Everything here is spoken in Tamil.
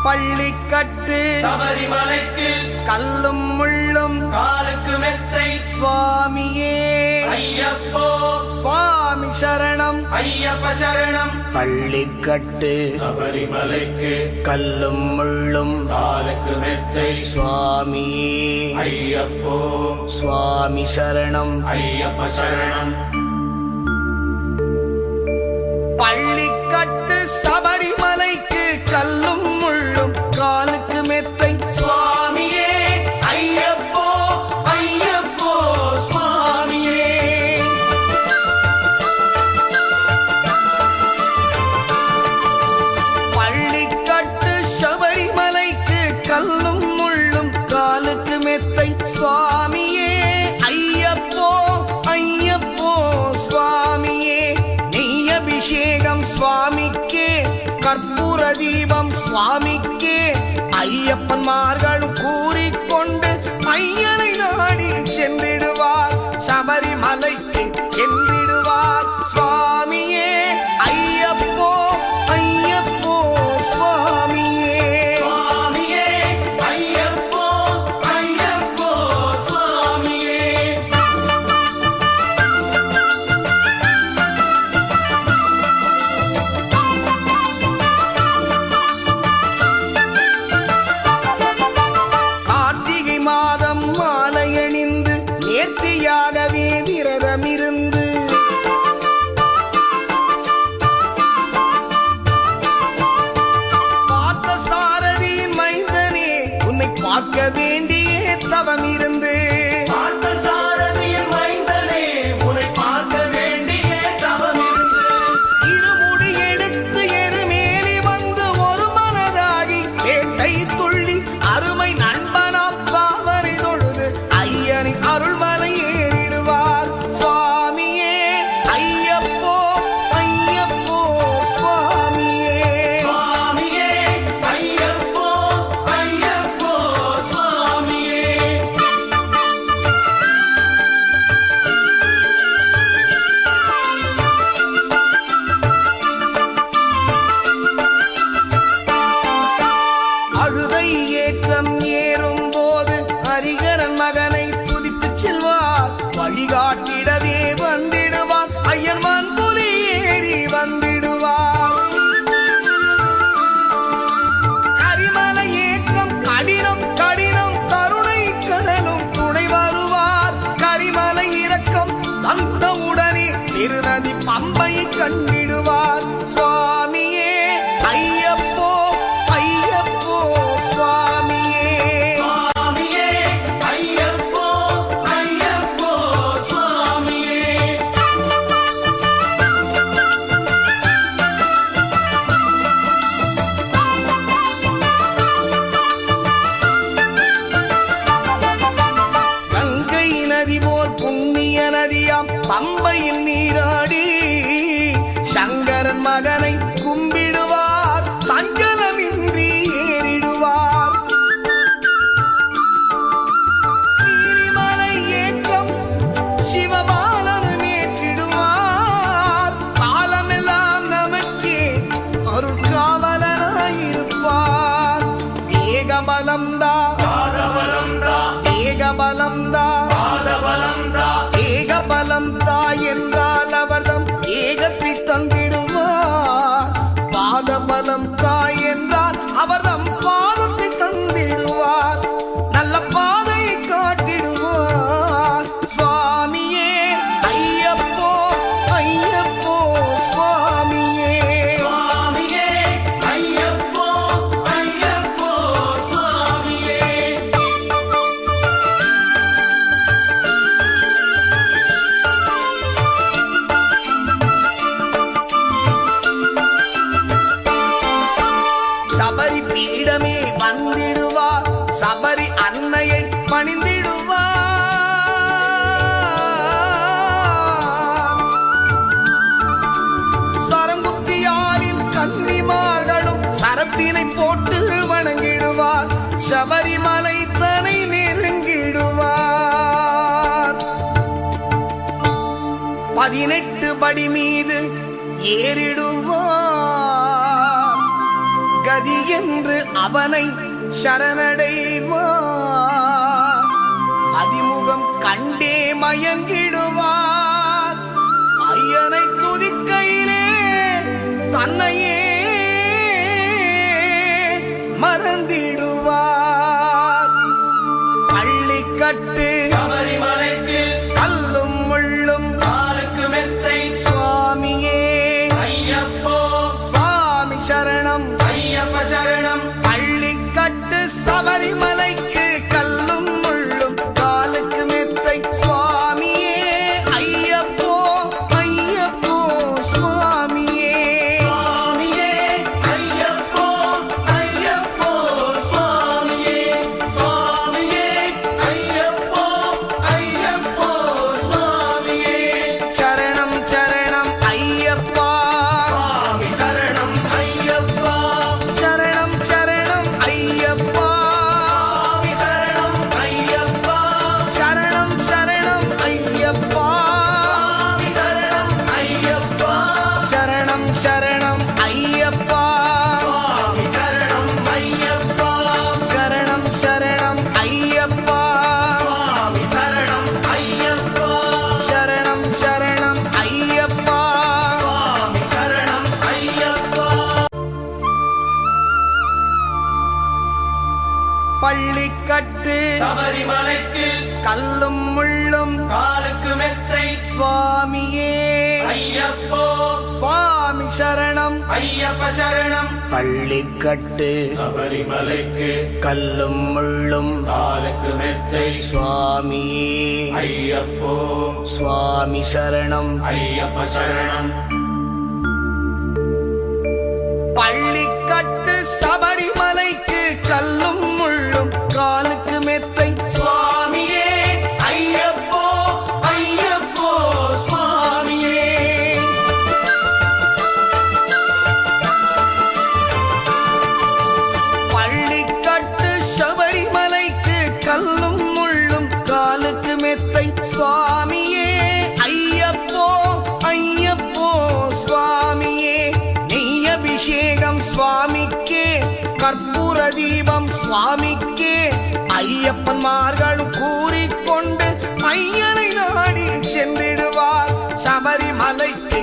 பள்ளிக்கட்டு சபரிமலைக்கு கல்லும் முள்ளும் காலுக்கு மெத்தை சுவாமியே ஐயப்போ சுவாமி சரணம் ஐயப்ப சரணம். பள்ளிக்கட்டு சபரிமலைக்கு கல்லும் முள்ளும் காலுக்கு மெத்தை சுவாமியே ஐயப்போ சுவாமி சரணம் ஐயப்ப சரணம். பள்ளிக்கட்டு சபரிமலைக்கு கல்லும் முள்ளும் காலுக்கு மெத்தை சுவாமியே ஐயப்போ ஐயப்போ சுவாமியே. பள்ளிக்கட்டு சபரிமலைக்கு கல்லும் முள்ளும் காலுக்கு மெத்தை சுவாமியே ஐயப்போ ஐயப்போ சுவாமியே. நெய் அபிஷேகம் சுவாமிக்கே கற்பூர தீபம் சுவாமிக்கே ஐயப்பன்மார்களும் கூறிக்கொண்டு ஐயனை நாடி சென்றிடுவார் சபரிமலைக்கு சென்றிடுவார் சுவாமியே ஐயப்போ ஐயப்போ சுவாமியே சுவாமியே ஐயப்போ ஐயப்போ சுவாமியே. கார்த்திகை மாதம் மாலையணிந்து நேர்த்தியாகவே விரதமிருந்து பார்த்த சாரதியின் மைந்தனே உன்னை பார்க்க வேண்டிய தவம் இருந்து பார்த்த சாரதியின் மைந்தனே உன்னை பார்க்க வேண்டிய தவம் இருந்து இருமுடி எடுத்து எருமேலி வந்து ஒரு மனதாகி வேட்டை துள்ளி அருமை நண்பனாம் பாவனை தொழுது ஐயனின் அருள்மலை ஏறிடுவார் சுவாமியே ஐயப்போ ஐயப்போ சுவாமியே. சுவாமியே ஐயப்போ ஐயப்போ சுவாமியே. அழுதை ஏற்றம் ஏறும் போது ஹரிகரன் மகனை துதித்துச் செல்வார் வழிகாட்டிடவே வந்திடுவார் ஐயன்மான் புலி ஏறி வந்திடுவார். கரிமலை ஏற்றம் கடினம் கடினம் கருணை கடலும் துணை வருவார் கரிமலை இறக்கம் வந்தவுடனே திருநதி பம்பை கண்டிடுவார் சுவாமியே ஐயப்போ ஐயப்போ சுவாமியே. சுவாமியே ஐயப்போ ஐயப்போ சுவாமியே. கங்கை நதி போல் புண்ணிய நதியாம் பம்பையில் நீராடி சங்கரன் மகனை கும்பிடுவார் சஞ்சலமின்றி ஏறிடுவார். நீரிமலை ஏற்றம் சிவபாலனும் ஏற்றிடுவார் காலமெல்லாம் நமக்கே அருட்காவலனாயிருப்பார். ஏகபலம்தா பாதபலம்தா ஏகபலம்தா பாதபலம்தா ஏகபலம்தா என்றால் அவர்தம் ஏகத்தை தந்திடுவார். பாதபலம் தாய் என்றால் அவர்தம் பாதத்தை தந்திடுவார். நல்ல பாதையை காட்டிடுவார் சுவாமியே ஐயப்போ ஐயப்போ சுவாமியே. சுவாமியே ஐயப்போ ஐயப்போ சுவாமியே. சபரி பீடமே வந்திடுவார் சபரி அன்னையை பணிந்திடுவார். சரங்குத்தியாலில் கன்னிமார்களும் சரத்தினை போட்டு வணங்கிடுவார் சபரிமலை தனை நெருங்கிடுவார். 18 படி மீது ஏறிடுவார் கதி என்று அவனை சரணடைவார். அதிமுகம் கண்டே மயங்கிடுவார். ஐயனை துதிக்கையிலே தன்னையே மறந்திடுவார். பள்ளிக்கட்டு சபரிமலைக்கு கல்லும் முள்ளும் காலுக்கு மெத்தை சுவாமியே ஐயப்போ சுவாமி சரணம். ஐயப்ப சரணம் பள்ளிக்கட்டு சபரிமலைக்கு கல்லும் முள்ளும் காலுக்கு மெத்தை சுவாமியே ஐயப்போ ஐயப்போ சுவாமியே. சுவாமியே ஐயப்போ ஐயப்போ சுவாமியே சுவாமியே ஐயப்போ ஐயப்போ சுவாமியே சரணம் சரணம் ஐயப்பா சுவாமி சரணம் ஐயப்பா சரணம் சரணம் ஐயப்பா சுவாமி சரணம் ஐயப்பா சரணம் சரணம் ஐயப்பா சுவாமி சரணம் ஐயப்பா சரணம் சரணம் ஐயப்பா சுவாமி சரணம் ஐயப்பா சரணம் சரணம் ஐயப்பா சுவாமி சரணம் ஐயப்பா சரணம் சரணம் ஐயப்பா. சுவாமி சரணம் ஐயப்பா பள்ளிக்கட்டு சபரிமலைக்கு கல்லும் முள்ளும் காலுக்கு மெத்தை சுவாமியே ஐயப்போ சுவாமி சரணம். ஐயப்ப சரணம் பள்ளிக்கட்டு சபரிமலைக்கு கல்லும் முள்ளும் காலுக்கு மெத்தை சுவாமியே ஐயப்போ சுவாமி சரணம். ஐயப்ப சரணம் பள்ளிக்கட்டு சபரிமலைக்கு கல்லும் முள்ளும் காலுக்கு மெத்தை சுவாமியே ஐயப்போ ஐயப்போ சுவாமியே. பள்ளிக்கட்டு சபரிமலைக்கு கல்லும் முள்ளும் காலுக்கு மெத்தை சுவாமியே ஐயப்போ ஐயப்போ சுவாமியே. நெய் அபிஷேகம் சுவாமிக்கே கற்பூர தீபம் சுவாமிக்கே ஐயப்பன்மார்கள் கூறிக்கொண்டு ஐயனை நாடி சென்றிடுவார். சபரிமலைக்கு